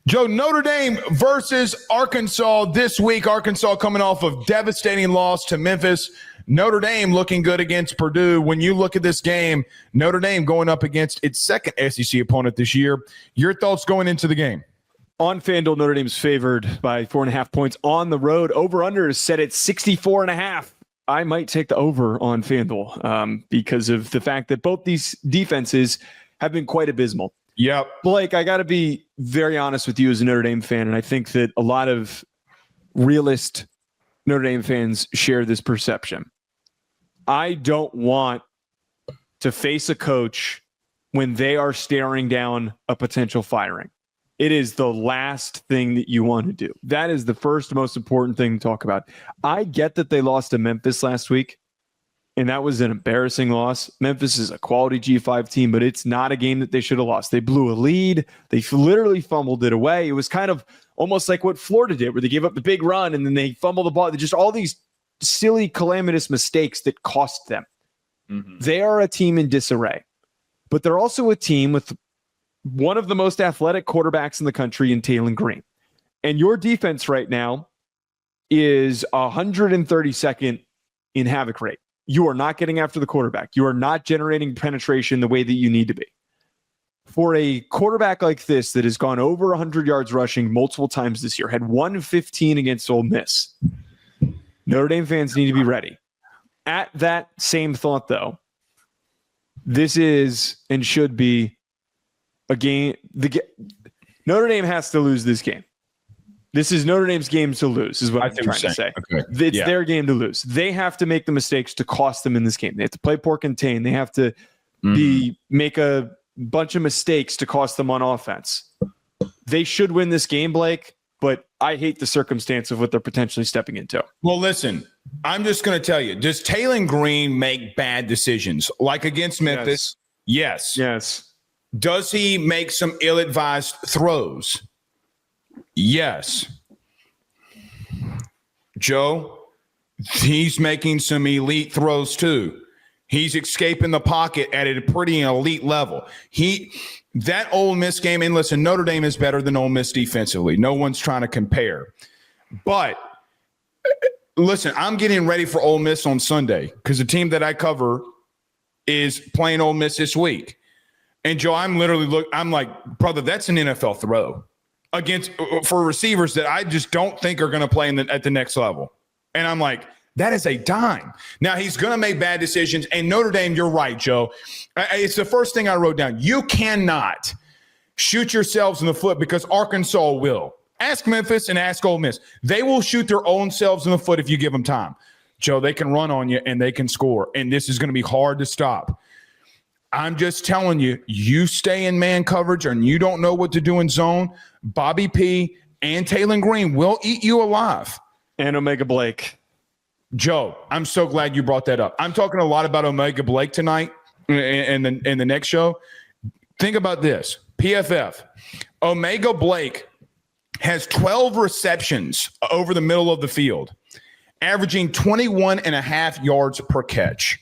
Joe, Notre Dame versus Arkansas this week. Arkansas coming off of devastating loss to Memphis. Notre Dame looking good against Purdue. When you look at this game, Notre Dame going up against its second SEC opponent this year. Your thoughts going into the game? On FanDuel, Notre Dame's favored by 4.5 points on the road. Over-under is set at 64.5. I might take the over on FanDuel because of the fact that both these defenses have been quite abysmal. Yep. Blake, I got to be very honest with you as a Notre Dame fan, and I think that a lot of realist Notre Dame fans share this perception. I don't want to face a coach when they are staring down a potential firing. It is the last thing that you want to do. That is the first most important thing to talk about. I get that they lost to Memphis last week, and that was an embarrassing loss. Memphis is a quality G5 team, but it's not a game that they should have lost. They blew a lead. They literally fumbled it away. It was kind of almost like what Florida did, where they gave up the big run and then they fumbled the ball. Just all these silly, calamitous mistakes that cost them. Mm-hmm. They are a team in disarray, but they're also a team with one of the most athletic quarterbacks in the country in Taylen Green. And your defense right now is 132nd in havoc rate. You are not getting after the quarterback. You are not generating penetration the way that you need to be. For a quarterback like this that has gone over 100 yards rushing multiple times this year, had 115 against Ole Miss, Notre Dame fans need to be ready. At that same thought, though, this is and should be a game. Notre Dame has to lose this game. This is Notre Dame's game to lose, is what I'm trying to say. Okay. It's their game to lose. They have to make the mistakes to cost them in this game. They have to play pork and contain. They have to make a bunch of mistakes to cost them on offense. They should win this game, Blake, but I hate the circumstance of what they're potentially stepping into. Well, listen, I'm just going to tell you, does Taylen Green make bad decisions like against Memphis? Yes. Does he make some ill-advised throws? Yes. Joe, he's making some elite throws too. He's escaping the pocket at a pretty elite level. That Ole Miss game, and listen, Notre Dame is better than Ole Miss defensively. No one's trying to compare. But listen, I'm getting ready for Ole Miss on Sunday because the team that I cover is playing Ole Miss this week. And Joe, I'm like, brother, that's an NFL throw for receivers that I just don't think are going to play at the next level. And I'm like, that is a dime. Now, he's going to make bad decisions. And Notre Dame, you're right, Joe. It's the first thing I wrote down. You cannot shoot yourselves in the foot because Arkansas will. Ask Memphis and ask Ole Miss. They will shoot their own selves in the foot if you give them time. Joe, they can run on you and they can score. And this is going to be hard to stop. I'm just telling you, you stay in man coverage and you don't know what to do in zone, Bobby P and Taylen Green will eat you alive. And Omega Blake. Joe, I'm so glad you brought that up. I'm talking a lot about Omega Blake tonight in the next show. Think about this. PFF. Omega Blake has 12 receptions over the middle of the field, averaging 21.5 yards per catch.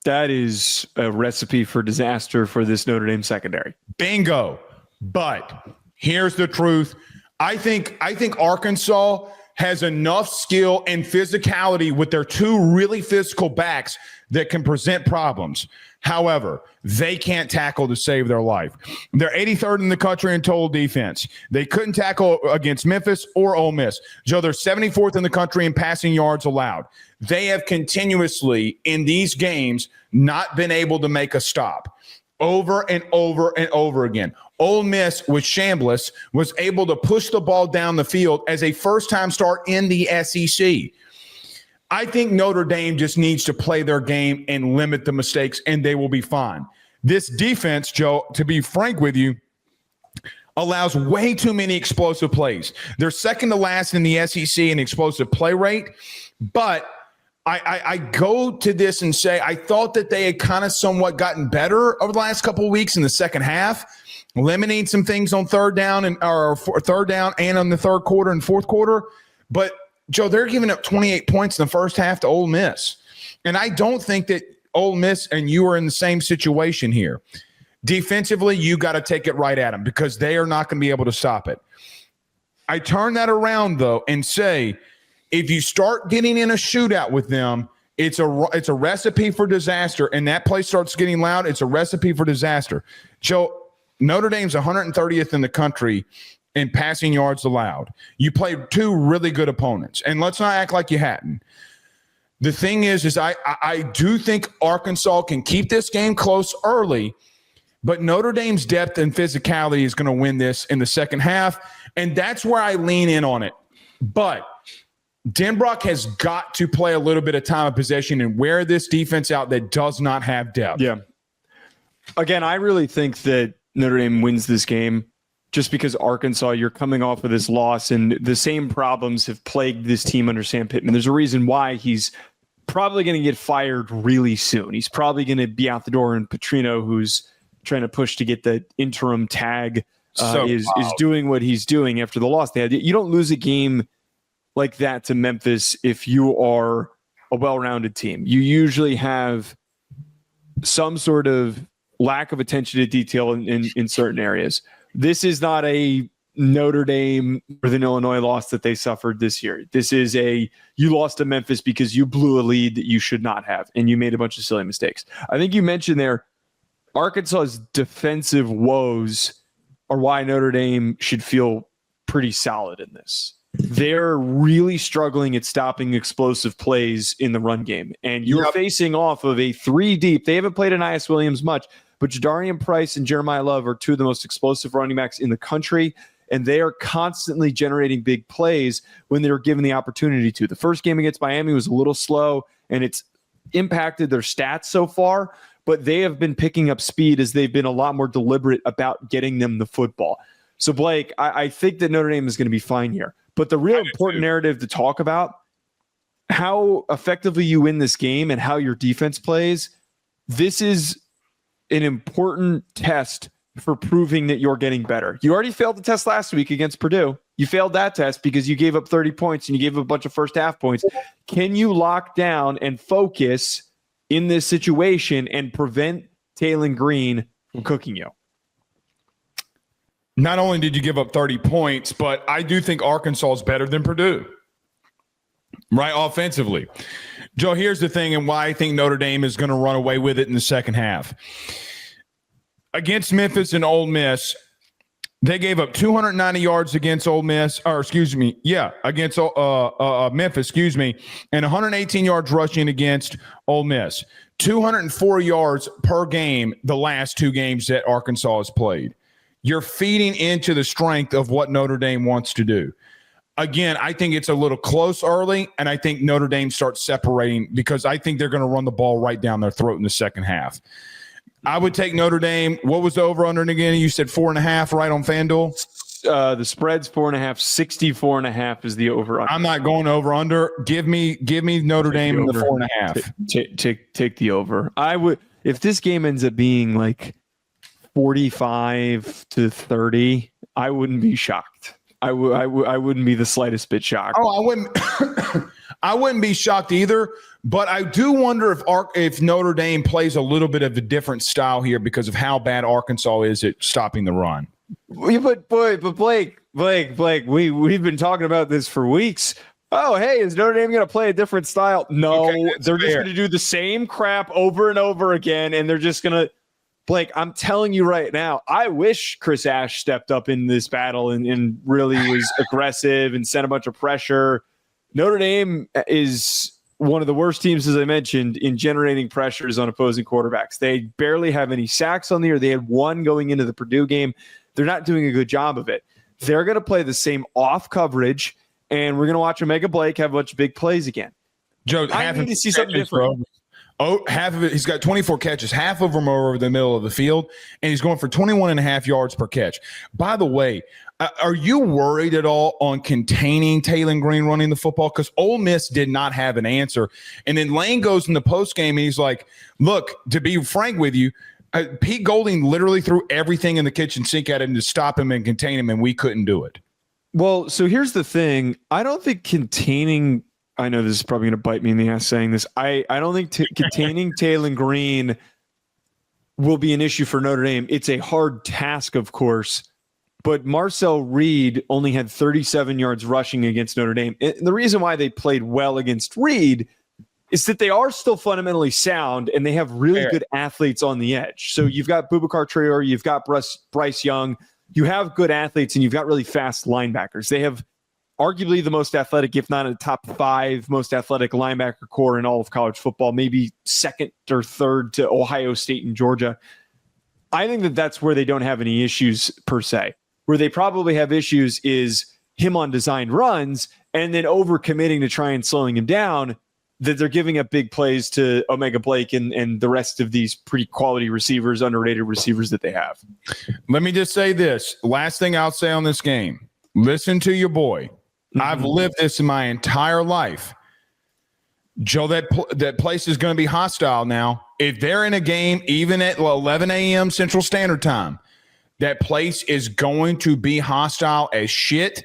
That is a recipe for disaster for this Notre Dame secondary. Bingo. But here's the truth. I think Arkansas has enough skill and physicality with their two really physical backs that can present problems. However, they can't tackle to save their life. They're 83rd in the country in total defense. They couldn't tackle against Memphis or Ole Miss. Joe, they're 74th in the country in passing yards allowed. They have continuously, in these games, not been able to make a stop over and over and over again. Ole Miss with Chambliss was able to push the ball down the field as a first-time start in the SEC. I think Notre Dame just needs to play their game and limit the mistakes, and they will be fine. This defense, Joe, to be frank with you, allows way too many explosive plays. They're second to last in the SEC in explosive play rate, but I go to this and say I thought that they had kind of somewhat gotten better over the last couple of weeks in the second half, limiting some things on third down and on the third quarter and fourth quarter. But Joe, they're giving up 28 points in the first half to Ole Miss. And I don't think that Ole Miss and you are in the same situation here. Defensively, you got to take it right at them because they are not going to be able to stop it. I turn that around, though, and say if you start getting in a shootout with them, it's a recipe for disaster, and that play starts getting loud. It's a recipe for disaster. Joe, Notre Dame's 130th in the country in passing yards allowed. You played two really good opponents, and let's not act like you hadn't. The thing is I do think Arkansas can keep this game close early, but Notre Dame's depth and physicality is going to win this in the second half, and that's where I lean in on it. But Denbrock has got to play a little bit of time of possession and wear this defense out that does not have depth. Yeah. Again, I really think that Notre Dame wins this game just because Arkansas, you're coming off of this loss, and the same problems have plagued this team under Sam Pittman. There's a reason why he's probably going to get fired really soon. He's probably going to be out the door, and Petrino, who's trying to push to get the interim tag, is doing what he's doing after the loss they had. You don't lose a game like that to Memphis if you are a well-rounded team. You usually have some sort of lack of attention to detail in certain areas. This is not a Notre Dame or the Illinois loss that they suffered this year. This is you lost to Memphis because you blew a lead that you should not have, and you made a bunch of silly mistakes. I think you mentioned there, Arkansas's defensive woes are why Notre Dame should feel pretty solid in this. They're really struggling at stopping explosive plays in the run game. And you're facing off of a 3 deep. They haven't played Anais Williams much, but Jadarian Price and Jeremiah Love are two of the most explosive running backs in the country. And they are constantly generating big plays when they're given the opportunity to. The first game against Miami was a little slow, and it's impacted their stats so far, but they have been picking up speed as they've been a lot more deliberate about getting them the football. So, Blake, I think that Notre Dame is going to be fine here. But the real important narrative to talk about, how effectively you win this game and how your defense plays, this is an important test for proving that you're getting better. You already failed the test last week against Purdue. You failed that test because you gave up 30 points and you gave up a bunch of first half points. Can you lock down and focus in this situation and prevent Taylen Green from cooking you? Not only did you give up 30 points, but I do think Arkansas is better than Purdue, right, offensively. Joe, here's the thing and why I think Notre Dame is going to run away with it in the second half. Against Memphis and Ole Miss, they gave up 290 yards against against Memphis, and 118 yards rushing against Ole Miss. 204 yards per game the last two games that Arkansas has played. You're feeding into the strength of what Notre Dame wants to do. Again, I think it's a little close early, and I think Notre Dame starts separating because I think they're going to run the ball right down their throat in the second half. I would take Notre Dame. What was the over-under again? You said 4.5, right, on FanDuel? The spread's 4.5. 64.5 is the over-under. I'm not going over-under. Give me Notre Dame in the 4.5. Take the over. I would, if this game ends up being like 45-30, I wouldn't be shocked. I wouldn't be the slightest bit shocked. Oh, I wouldn't. I wouldn't be shocked either. But I do wonder if Notre Dame plays a little bit of a different style here because of how bad Arkansas is at stopping the run. But Blake, we've been talking about this for weeks. Oh, hey, is Notre Dame going to play a different style? No, okay, they're just going to do the same crap over and over again, and they're just going to. Blake, I'm telling you right now, I wish Chris Ash stepped up in this battle and really was aggressive and sent a bunch of pressure. Notre Dame is one of the worst teams, as I mentioned, in generating pressures on opposing quarterbacks. They barely have any sacks on the year. They had one going into the Purdue game. They're not doing a good job of it. They're going to play the same off coverage, and we're going to watch Omega Blake have a bunch of big plays again. Joe, I need to see something different. Half of it, he's got 24 catches. Half of them are over the middle of the field, and he's going for 21.5 yards per catch. By the way, are you worried at all on containing Taylen Green running the football? Because Ole Miss did not have an answer. And then Lane goes in the postgame, and he's like, look, to be frank with you, Pete Golding literally threw everything in the kitchen sink at him to stop him and contain him, and we couldn't do it. Well, so here's the thing. I don't think containing – I know this is probably going to bite me in the ass saying this. I don't think containing Taylen Green will be an issue for Notre Dame. It's a hard task, of course, but Marcel Reed only had 37 yards rushing against Notre Dame. And the reason why they played well against Reed is that they are still fundamentally sound and they have really good athletes on the edge. So you've got Boubacar Traore, you've got Bryce Young, you have good athletes, and you've got really fast linebackers. They have arguably the most athletic, if not a top 5 most athletic linebacker core in all of college football, maybe second or third to Ohio State and Georgia. I think that that's where they don't have any issues per se. Where they probably have issues is him on designed runs and then overcommitting to try and slowing him down, that they're giving up big plays to Omega Blake and the rest of these pretty quality receivers, underrated receivers that they have. Let me just say this. Last thing I'll say on this game. Listen to your boy. Mm-hmm. I've lived this in my entire life. Joe, that place is going to be hostile now. If they're in a game, even at 11 a.m. Central Standard Time, that place is going to be hostile as shit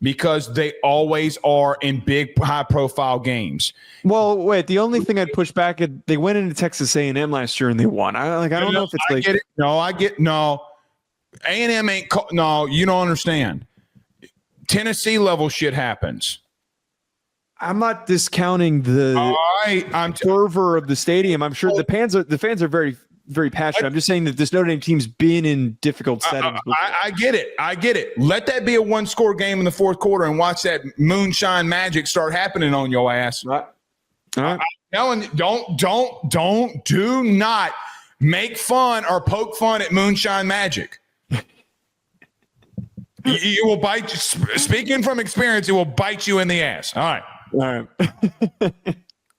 because they always are in big, high-profile games. Well, wait. The only thing I'd push back at, they went into Texas A&M last year and they won. I don't know if it's like. Get it. No. A&M ain't. No, you don't understand. Tennessee level shit happens. I'm not discounting the fervor of the stadium. I'm sure the fans are very, very passionate. I'm just saying that this Notre Dame team's been in difficult settings. I get it. Let that be a one-score game in the fourth quarter and watch that moonshine magic start happening on your ass. All right. I'm telling you, do not make fun or poke fun at moonshine magic. You will bite. Speaking from experience, it will bite you in the ass. All right.